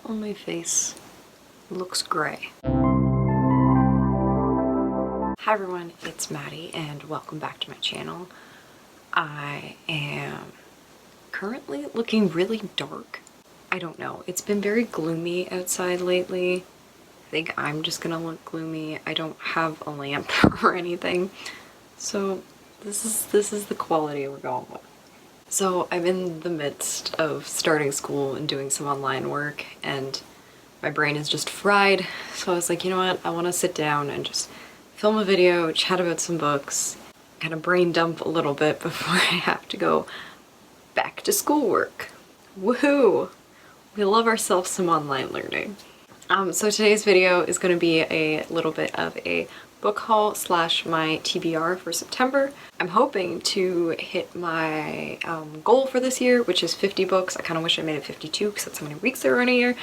on my face looks gray. Hi everyone, it's Maddie and welcome back to my channel. I am currently looking really dark. I don't know, it's been very gloomy outside lately. I think I'm just gonna look gloomy. I don't have a lamp or anything, so this is the quality we're going with. So I'm in the midst of starting school and doing some online work and my brain is just fried. So I was like, you know what? I want to sit down and just film a video, chat about some books, kind of brain dump a little bit before I have to go back to schoolwork. Woohoo! We love ourselves some online learning. So today's video is going to be a little bit of a book haul slash my TBR for September. I'm hoping to hit my goal for this year, which is 50 books. I kind of wish I made it 52 because that's how many weeks there are in a year.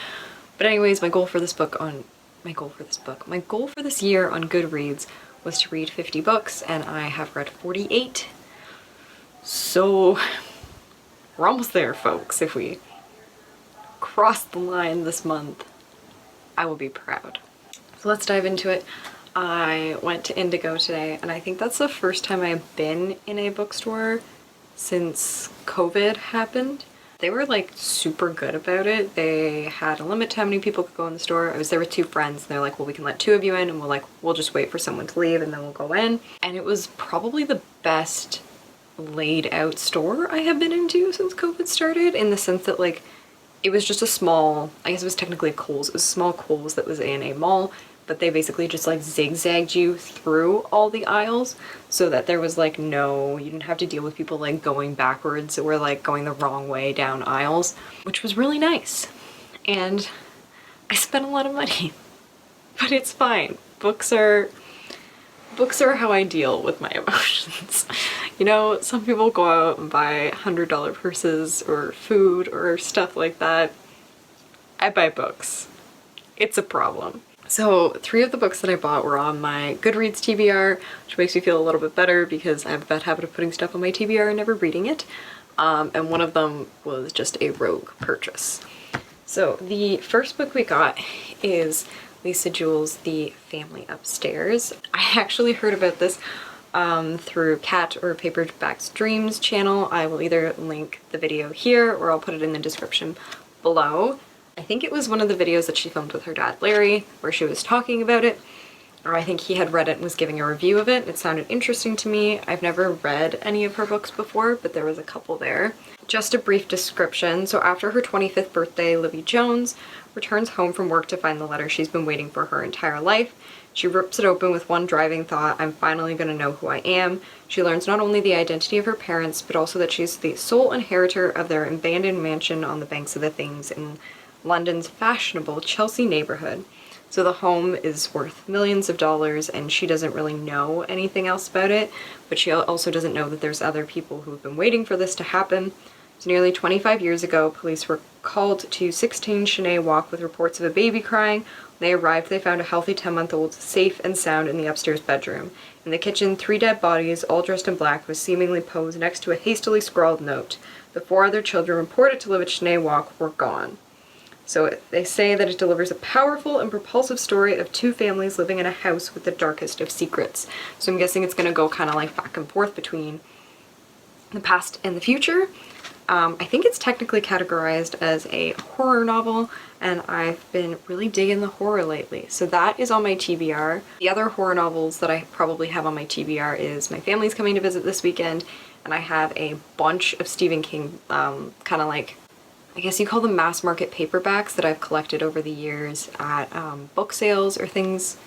But anyways, my goal for this year on Goodreads was to read 50 books, and I have read 48. So we're almost there, folks. If we cross the line this month, I will be proud. So let's dive into it. I went to Indigo today, and I think that's the first time I've been in a bookstore since COVID happened. They were like super good about it. They had a limit to how many people could go in the store. I was there with two friends and they're like, well, we can let 2 of you in, and we'll just wait for someone to leave and then we'll go in. And it was probably the best laid out store I have been into since COVID started, in the sense that like it was just a small, I guess it was technically a Kohl's. It was a small Kohl's that was in a mall, but they basically just like zigzagged you through all the aisles so that there was like you didn't have to deal with people like going backwards or like going the wrong way down aisles, which was really nice. And I spent a lot of money, but it's fine. Books are how I deal with my emotions. You know, some people go out and buy $100 purses or food or stuff like that. I buy books. It's a problem. So 3 of the books that I bought were on my Goodreads TBR, which makes me feel a little bit better because I have a bad habit of putting stuff on my TBR and never reading it. And one of them was just a rogue purchase. So the first book we got is Lisa Jewell's The Family Upstairs. I actually heard about this through Cat or Paperback's Dreams channel. I will either link the video here or I'll put it in the description below. I think it was one of the videos that she filmed with her dad Larry where she was talking about it, or I think he had read it and was giving a review of it. It sounded interesting to me. I've never read any of her books before, but there was a couple there. Just a brief description. So after her 25th birthday, Libby Jones returns home from work to find the letter she's been waiting for her entire life. She rips it open with one driving thought: I'm finally gonna know who I am. She learns not only the identity of her parents, but also that she's the sole inheritor of their abandoned mansion on the banks of the Thames in London's fashionable Chelsea neighborhood. So the home is worth millions of dollars and she doesn't really know anything else about it, but she also doesn't know that there's other people who have been waiting for this to happen. So nearly 25 years ago, police were called to 16 Chêne Walk with reports of a baby crying. When they arrived, they found a healthy 10-month-old safe and sound in the upstairs bedroom. In the kitchen, 3 dead bodies, all dressed in black, was seemingly posed next to a hastily scrawled note. The 4 other children reported to live at Chêne Walk were gone. So they say that it delivers a powerful and propulsive story of 2 families living in a house with the darkest of secrets. So I'm guessing it's going to go kind of like back and forth between the past and the future. I think it's technically categorized as a horror novel, and I've been really digging the horror lately. So that is on my TBR. The other horror novels that I probably have on my TBR is My Family's Coming to Visit this weekend, and I have a bunch of Stephen King kind of like, I guess you call them mass market paperbacks that I've collected over the years at book sales or things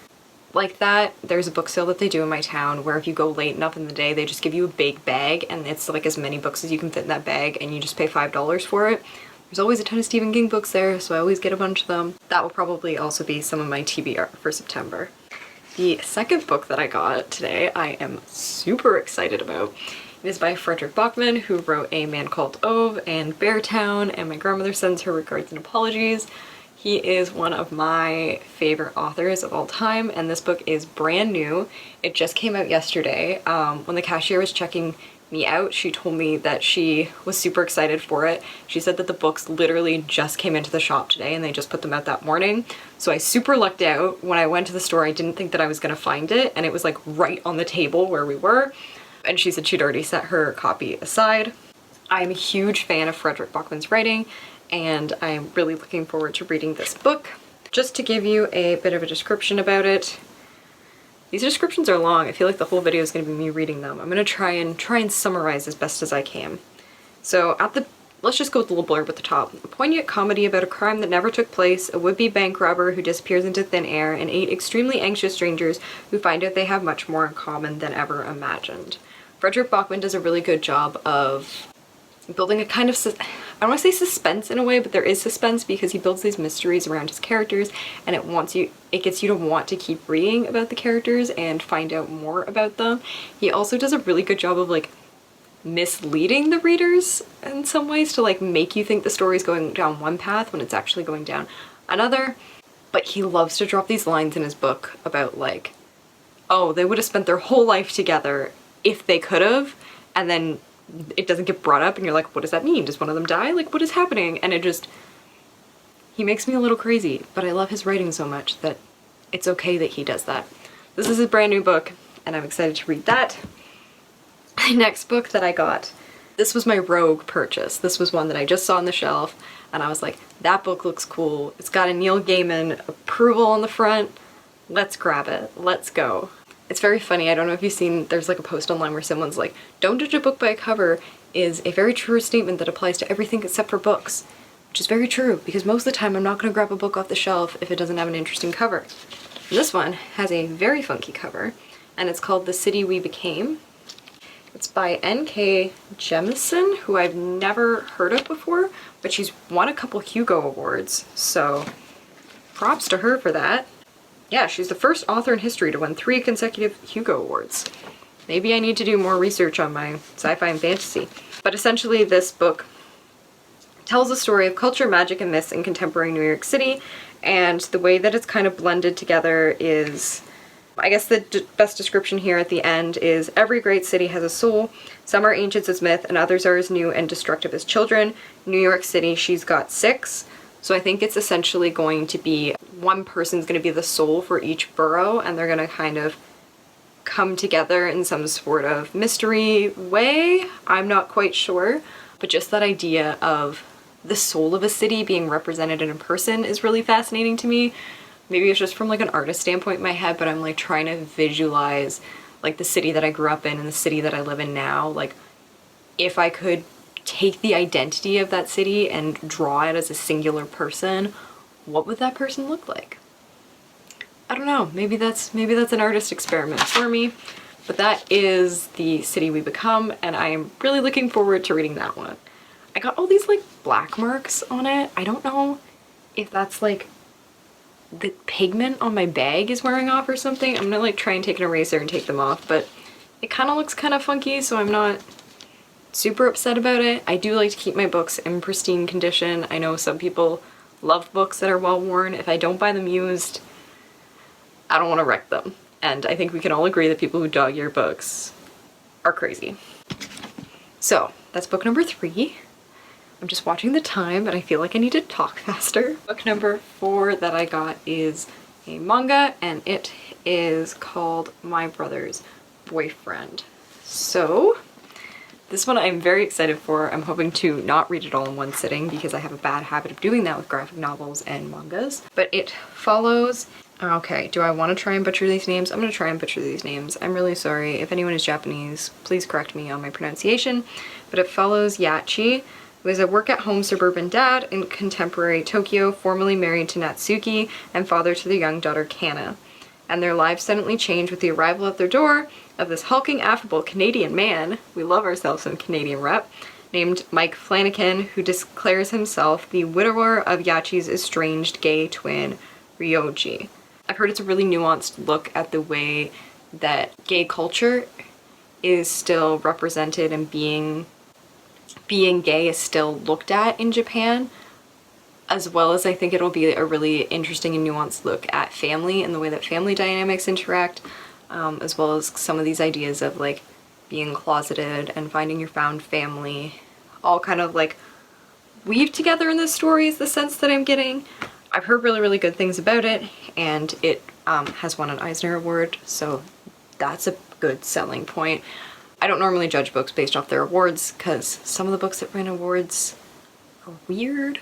like that. There's a book sale that they do in my town where if you go late enough in the day, they just give you a big bag and it's like as many books as you can fit in that bag and you just pay $5 for it. There's always a ton of Stephen King books there, so I always get a bunch of them. That will probably also be some of my TBR for September. The second book that I got today, I am super excited about. It is by Frederick Bachman, who wrote A Man Called Ove and Beartown, and My Grandmother Sends Her Regards and Apologies. He is one of my favorite authors of all time, and this book is brand new. It just came out yesterday. When the cashier was checking me out. She told me that she was super excited for it. She said that the books literally just came into the shop today and they just put them out that morning. So I super lucked out. When I went to the store, I didn't think that I was gonna find it, and it was like right on the table where we were. And she said she'd already set her copy aside. I'm a huge fan of Frederick Bachman's writing, and I'm really looking forward to reading this book. Just to give you a bit of a description about it, these descriptions are long. I feel like the whole video is going to be me reading them. I'm going to try and summarize as best as I can. So let's just go with the little blurb at the top. A poignant comedy about a crime that never took place, a would-be bank robber who disappears into thin air, and 8 extremely anxious strangers who find out they have much more in common than ever imagined. Frederick Bachman does a really good job of building a kind of, I don't want to say suspense in a way, but there is suspense because he builds these mysteries around his characters, and it gets you to want to keep reading about the characters and find out more about them. He also does a really good job of like misleading the readers in some ways to like make you think the story's going down one path when it's actually going down another. But he loves to drop these lines in his book about like, oh, they would have spent their whole life together if they could have, and then it doesn't get brought up and you're like, what does that mean? Does one of them die? Like, what is happening? And he makes me a little crazy, but I love his writing so much that it's okay that he does that. This is a brand new book and I'm excited to read that. The next book that I got, this was my rogue purchase. This was one that I just saw on the shelf and I was like, that book looks cool. It's got a Neil Gaiman approval on the front. Let's grab it. Let's go. It's very funny. I don't know if you've seen, there's like a post online where someone's like, don't judge a book by a cover is a very true statement that applies to everything except for books. Which is very true, because most of the time I'm not going to grab a book off the shelf if it doesn't have an interesting cover. And this one has a very funky cover, and it's called The City We Became. It's by N.K. Jemisin, who I've never heard of before, but she's won a couple Hugo Awards, so props to her for that. Yeah, she's the first author in history to win 3 consecutive Hugo Awards. Maybe I need to do more research on my sci-fi and fantasy. But essentially this book tells the story of culture, magic, and myths in contemporary New York City, and the way that it's kind of blended together is, I guess the best description here at the end is, every great city has a soul. Some are ancient as myth, and others are as new and destructive as children. New York City, she's got 6. So I think it's essentially going to be one person's going to be the soul for each borough, and they're going to kind of come together in some sort of mystery way. I'm not quite sure, but just that idea of the soul of a city being represented in a person is really fascinating to me. Maybe it's just from like an artist standpoint in my head, but I'm like trying to visualize like the city that I grew up in and the city that I live in now. Like if I could take the identity of that city and draw it as a singular person, what would that person look like? I don't know, maybe that's an artist experiment for me, but that is The City We Become, and I am really looking forward to reading that one. I got all these like black marks on it. I don't know if that's like the pigment on my bag is wearing off or something. I'm gonna like try and take an eraser and take them off, but it kind of looks kind of funky, so I'm not super upset about it. I do like to keep my books in pristine condition. I know some people love books that are well worn. If I don't buy them used, I don't want to wreck them. And I think we can all agree that people who dog-ear books are crazy. So that's book number 3. I'm just watching the time, but I feel like I need to talk faster. Book number 4 that I got is a manga, and it is called My Brother's Boyfriend. So this one I'm very excited for. I'm hoping to not read it all in one sitting because I have a bad habit of doing that with graphic novels and mangas. But it follows, okay, do I want to try and butcher these names? I'm going to try and butcher these names. I'm really sorry. If anyone is Japanese, please correct me on my pronunciation. But it follows Yachi, who is a work-at-home suburban dad in contemporary Tokyo, formerly married to Natsuki and father to their young daughter Kana. And their lives suddenly change with the arrival at their door of this hulking, affable Canadian man, we love ourselves some Canadian rep, named Mike Flanagan, who declares himself the widower of Yachi's estranged gay twin, Ryoji. I've heard it's a really nuanced look at the way that gay culture is still represented and being gay is still looked at in Japan, as well as I think it'll be a really interesting and nuanced look at family and the way that family dynamics interact, as well as some of these ideas of like being closeted and finding your found family all kind of like weave together in this story is the sense that I'm getting. I've heard really, really good things about it, and it has won an Eisner Award, so that's a good selling point. I don't normally judge books based off their awards because some of the books that win awards are weird.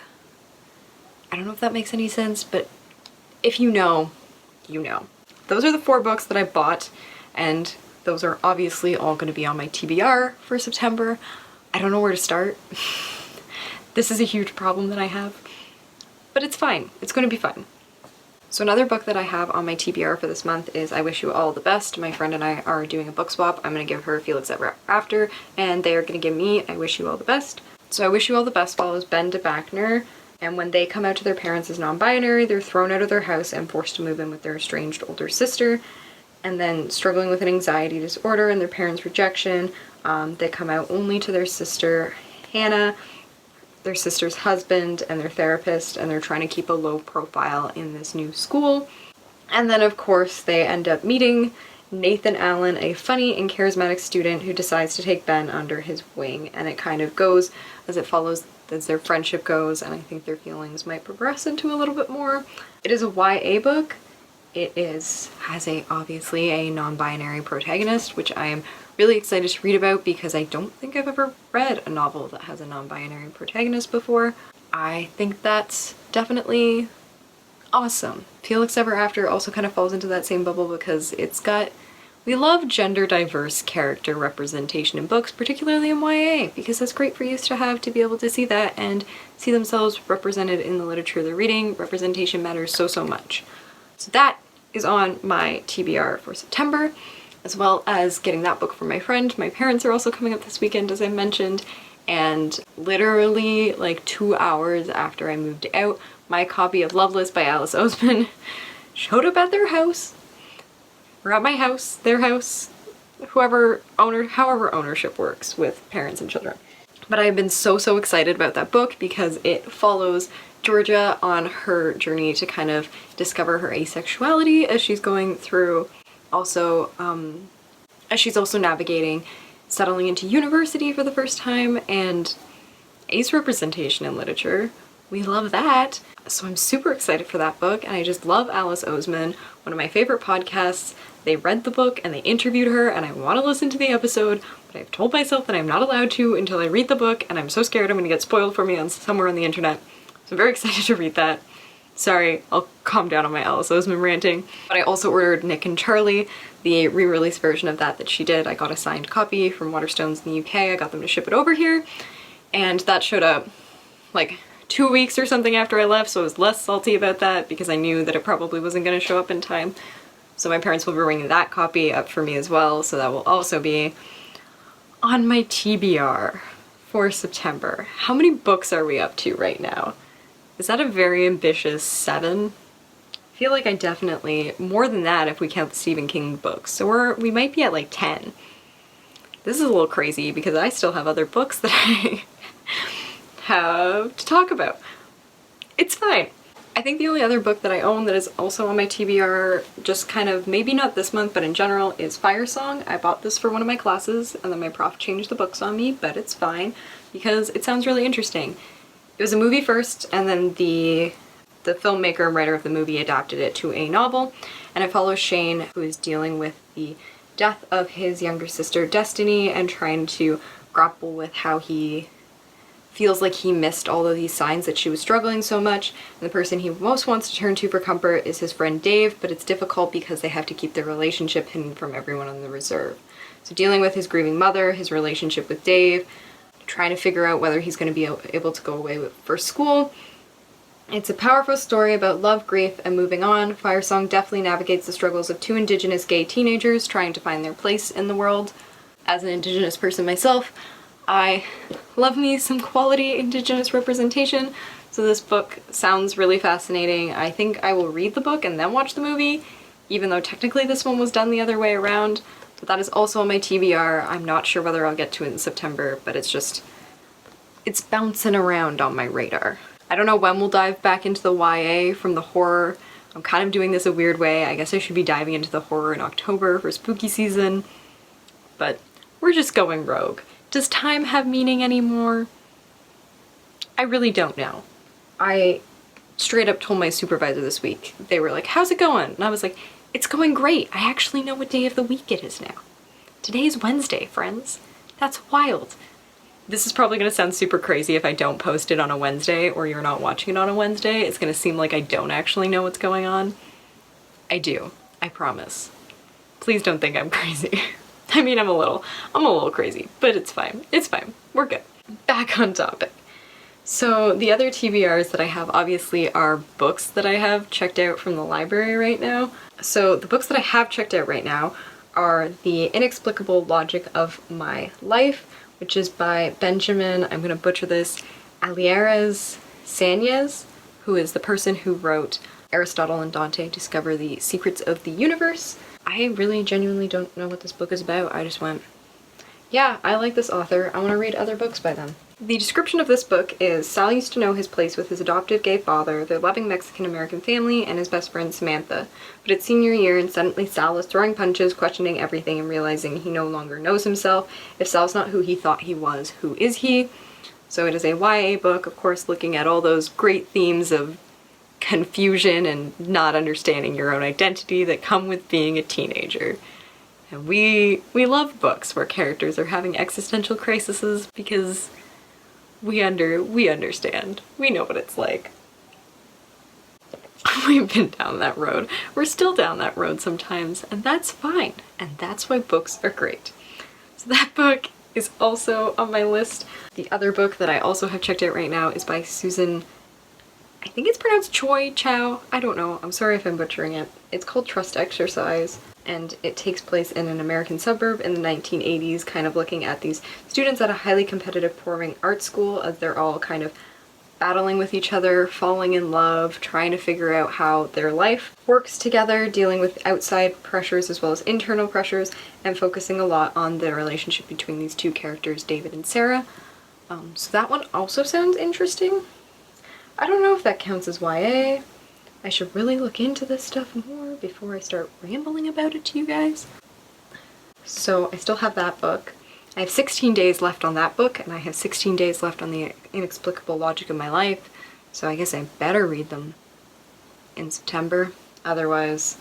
I don't know if that makes any sense, but if you know, you know. Those are the 4 books that I bought, and those are obviously all going to be on my TBR for September. I don't know where to start. This is a huge problem that I have, but it's fine. It's going to be fine. So another book that I have on my TBR for this month is I Wish You All the Best. My friend and I are doing a book swap. I'm going to give her Felix Ever After, and they are going to give me I Wish You All the Best. So I Wish You All the Best follows Ben de Bachner, and when they come out to their parents as non-binary, they're thrown out of their house and forced to move in with their estranged older sister, and then struggling with an anxiety disorder and their parents' rejection, they come out only to their sister Hannah, their sister's husband, and their therapist, and they're trying to keep a low profile in this new school. And then of course they end up meeting Nathan Allen, a funny and charismatic student who decides to take Ben under his wing, and it kind of goes as it follows as their friendship goes, and I think their feelings might progress into a little bit more. It is a YA book. It has obviously a non-binary protagonist, which I am really excited to read about because I don't think I've ever read a novel that has a non-binary protagonist before. I think that's definitely awesome. Felix Ever After also kind of falls into that same bubble because we love gender diverse character representation in books, particularly in YA, because that's great for youth to have, to be able to see that and see themselves represented in the literature they're reading. Representation matters so, so much. So that is on my TBR for September, as well as getting that book from my friend. My parents are also coming up this weekend, as I mentioned, and literally like 2 hours after I moved out, my copy of Loveless by Alice Oseman showed up at their house, or at my house, their house, however ownership works with parents and children. But I've been so, so excited about that book because it follows Georgia on her journey to kind of discover her asexuality as she's going through, also as she's also navigating settling into university for the first time and ace representation in literature. We love that. So I'm super excited for that book, and I just love Alice Oseman, one of my favorite podcasts. They read the book and they interviewed her, and I want to listen to the episode, but I've told myself that I'm not allowed to until I read the book, and I'm so scared I'm going to get spoiled for me on somewhere on the internet. So I'm very excited to read that. Sorry, I'll calm down on my Alice Oseman ranting. But I also ordered Nick and Charlie, the re-release version of that she did. I got a signed copy from Waterstones in the UK. I got them to ship it over here, and that showed up like 2 weeks or something after I left, so I was less salty about that because I knew that it probably wasn't going to show up in time. So my parents will be bringing that copy up for me as well, so that will also be on my TBR for September. How many books are we up to right now? Is that a very ambitious 7? I feel like I definitely, more than that if we count the Stephen King books, so we might be at like 10. This is a little crazy because I still have other books that I have to talk about. It's fine. I think the only other book that I own that is also on my TBR, just kind of, maybe not this month, but in general, is Firesong. I bought this for one of my classes, and then my prof changed the books on me, but it's fine because it sounds really interesting. It was a movie first, and then the filmmaker and writer of the movie adapted it to a novel, and it follows Shane, who is dealing with the death of his younger sister Destiny and trying to grapple with how he feels like he missed all of these signs that she was struggling so much, and the person he most wants to turn to for comfort is his friend Dave, but it's difficult because they have to keep their relationship hidden from everyone on the reserve. So dealing with his grieving mother, his relationship with Dave, trying to figure out whether he's going to be able to go away for school. It's a powerful story about love, grief, and moving on. Firesong definitely navigates the struggles of 2 Indigenous gay teenagers trying to find their place in the world. As an Indigenous person myself, I love me some quality Indigenous representation, so this book sounds really fascinating. I think I will read the book and then watch the movie, even though technically this one was done the other way around, but that is also on my TBR. I'm not sure whether I'll get to it in September, but it's bouncing around on my radar. I don't know when we'll dive back into the YA from the horror. I'm kind of doing this a weird way. I guess I should be diving into the horror in October for spooky season, but We're just going rogue. Does time have meaning anymore? I really don't know. I straight up told my supervisor this week, they were like, how's it going? And I was like, it's going great. I actually know what day of the week it is now. Today's Wednesday, friends. That's wild. This is probably gonna sound super crazy if I don't post it on a Wednesday or you're not watching it on a Wednesday. It's gonna seem like I don't actually know what's going on. I do, I promise. Please don't think I'm crazy. I mean, I'm a little crazy, but it's fine. It's fine. We're good. Back on topic. So the other TBRs that I have obviously are books that I have checked out from the library right now. So the books that I have checked out right now are The Inexplicable Logic of My Life, which is by Benjamin, I'm gonna butcher this, Alieres Sánchez, who is the person who wrote Aristotle and Dante Discover the Secrets of the Universe. I really genuinely don't know what this book is about. I just went, yeah, I like this author. I want to read other books by them. The description of this book is Sal used to know his place with his adoptive gay father, their loving Mexican-American family, and his best friend Samantha. But it's senior year and suddenly Sal is throwing punches, questioning everything, and realizing he no longer knows himself. If Sal's not who he thought he was, who is he? So it is a YA book, of course, looking at all those great themes of confusion and not understanding your own identity that come with being a teenager. And we love books where characters are having existential crises because we understand. We know what it's like. We've been down that road. We're still down that road sometimes, and that's fine. And that's why books are great. So that book is also on my list. The other book that I also have checked out right now is by Susan, I think it's pronounced Choi Chow. I don't know. I'm sorry if I'm butchering it. It's called Trust Exercise, and it takes place in an American suburb in the 1980s, kind of looking at these students at a highly competitive performing arts school as they're all kind of battling with each other, falling in love, trying to figure out how their life works together, dealing with outside pressures as well as internal pressures, and focusing a lot on the relationship between these two characters, David and Sarah. So that one also sounds interesting. I don't know if that counts as YA. I should really look into this stuff more before I start rambling about it to you guys. So I still have that book. I have 16 days left on that book, and I have 16 days left on The Inexplicable Logic of My Life, so I guess I better read them in September. Otherwise,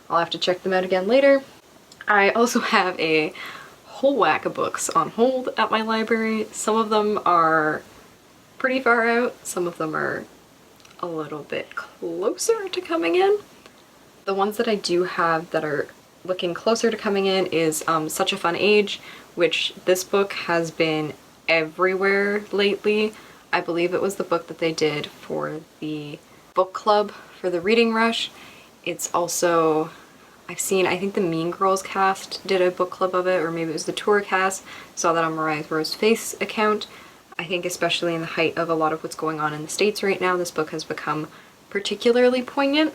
I'll have to check them out again later. I also have a whole whack of books on hold at my library. Some of them are pretty far out, some of them are a little bit closer to coming in. The ones that I do have that are looking closer to coming in is Such a Fun Age, which this book has been everywhere lately. I believe it was the book that they did for the book club for the Reading Rush. It's also, I think the Mean Girls cast did a book club of it, or maybe it was the tour cast. Saw that on Mariah Rose Face account. I think especially in the height of a lot of what's going on in the States right now, this book has become particularly poignant.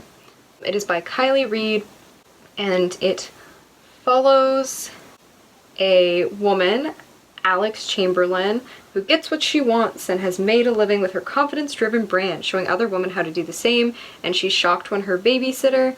It is by Kylie Reed, and it follows a woman, Alex Chamberlain, who gets what she wants and has made a living with her confidence-driven brand, showing other women how to do the same, and she's shocked when her babysitter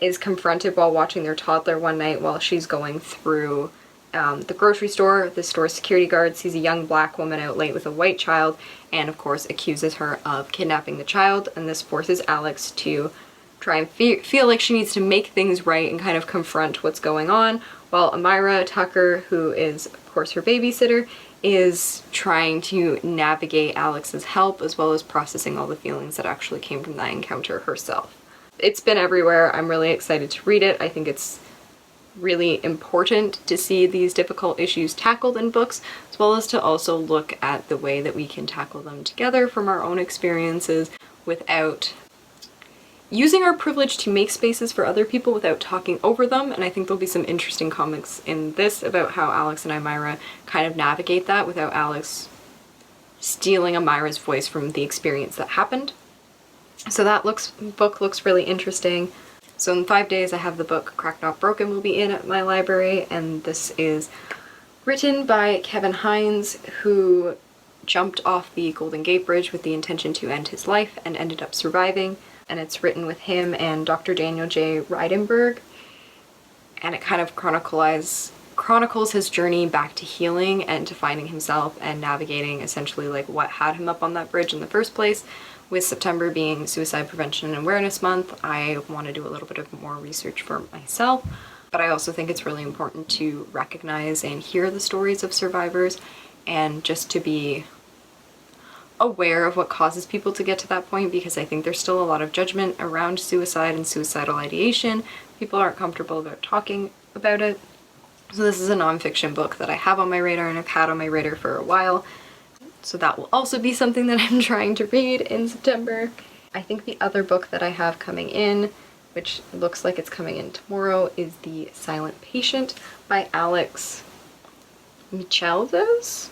is confronted while watching their toddler one night while she's going through the grocery store. The store's security guard sees a young black woman out late with a white child and of course accuses her of kidnapping the child, and this forces Alex to try and feel like she needs to make things right and kind of confront what's going on, while Amira Tucker, who is of course her babysitter, is trying to navigate Alex's help as well as processing all the feelings that actually came from that encounter herself. It's been everywhere. I'm really excited to read it. I think it's really important to see these difficult issues tackled in books, as well as to also look at the way that we can tackle them together from our own experiences without using our privilege to make spaces for other people without talking over them. And I think there'll be some interesting comics in this about how Alex and Amira kind of navigate that without Alex stealing Amira's voice from the experience that happened. So that book looks really interesting. So in 5 days I have the book Cracked Not Broken will be in at my library, and this is written by Kevin Hines, who jumped off the Golden Gate Bridge with the intention to end his life and ended up surviving. And it's written with him and Dr. Daniel J. Reidenberg, and it kind of chronicles chronicles his journey back to healing and to finding himself and navigating essentially like what had him up on that bridge in the first place. With September being Suicide Prevention and Awareness Month, I want to do a little bit of more research for myself, but I also think it's really important to recognize and hear the stories of survivors and just to be aware of what causes people to get to that point, because I think there's still a lot of judgment around suicide and suicidal ideation. People aren't comfortable about talking about it. So this is a nonfiction book that I have on my radar and I've had on my radar for a while. So that will also be something that I'm trying to read in September. I think the other book that I have coming in, which looks like it's coming in tomorrow, is The Silent Patient by Alex Micheldes?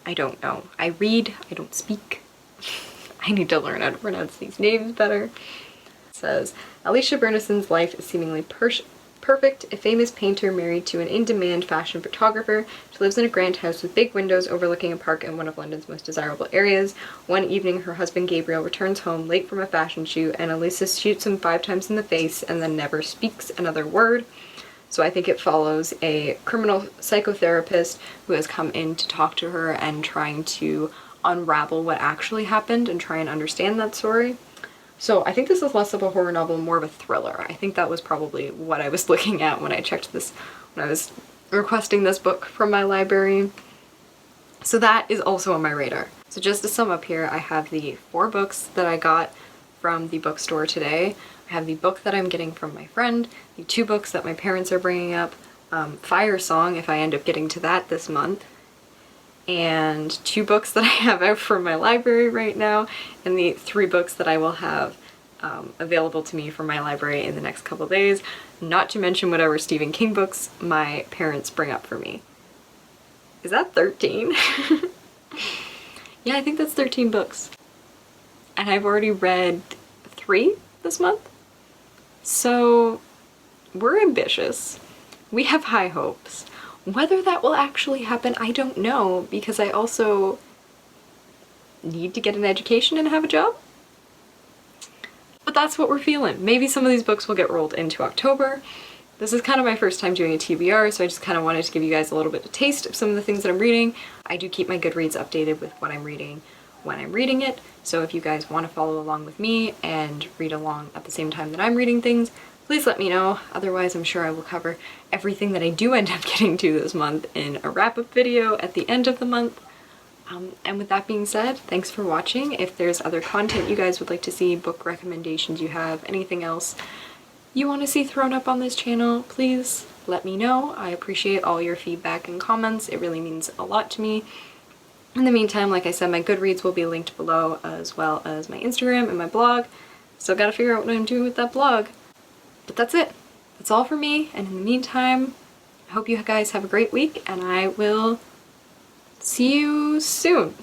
I don't know. I read, I don't speak. I need to learn how to pronounce these names better. It says, Alicia Bernison's life is seemingly perfect, a famous painter married to an in-demand fashion photographer. She lives in a grand house with big windows overlooking a park in one of London's most desirable areas. One evening, her husband Gabriel returns home late from a fashion shoot, and Alicia shoots him 5 times in the face and then never speaks another word. So I think it follows a criminal psychotherapist who has come in to talk to her and trying to unravel what actually happened and try and understand that story. So I think this is less of a horror novel, more of a thriller. I think that was probably what I was looking at when I checked this, when I was requesting this book from my library. So that is also on my radar. So just to sum up here, I have the 4 books that I got from the bookstore today. I have the book that I'm getting from my friend, the 2 books that my parents are bringing up, Firesong, if I end up getting to that this month, and 2 books that I have out from my library right now, and the 3 books that I will have available to me from my library in the next couple days, not to mention whatever Stephen King books my parents bring up for me. Is that 13? Yeah, I think that's 13 books. And I've already read 3 this month. So we're ambitious. We have high hopes. Whether that will actually happen, I don't know, because I also need to get an education and have a job. But that's what we're feeling. Maybe some of these books will get rolled into October. This is kind of my first time doing a TBR, so I just kind of wanted to give you guys a little bit of taste of some of the things that I'm reading. I do keep my Goodreads updated with what I'm reading when I'm reading it, so if you guys want to follow along with me and read along at the same time that I'm reading things, please let me know. Otherwise, I'm sure I will cover everything that I do end up getting to this month in a wrap-up video at the end of the month. And with that being said, thanks for watching. If there's other content you guys would like to see, book recommendations you have, anything else you want to see thrown up on this channel, please let me know. I appreciate all your feedback and comments. It really means a lot to me. In the meantime, like I said, my Goodreads will be linked below, as well as my Instagram and my blog. Still gotta figure out what I'm doing with that blog. But that's it. That's all for me, and in the meantime, I hope you guys have a great week, and I will see you soon.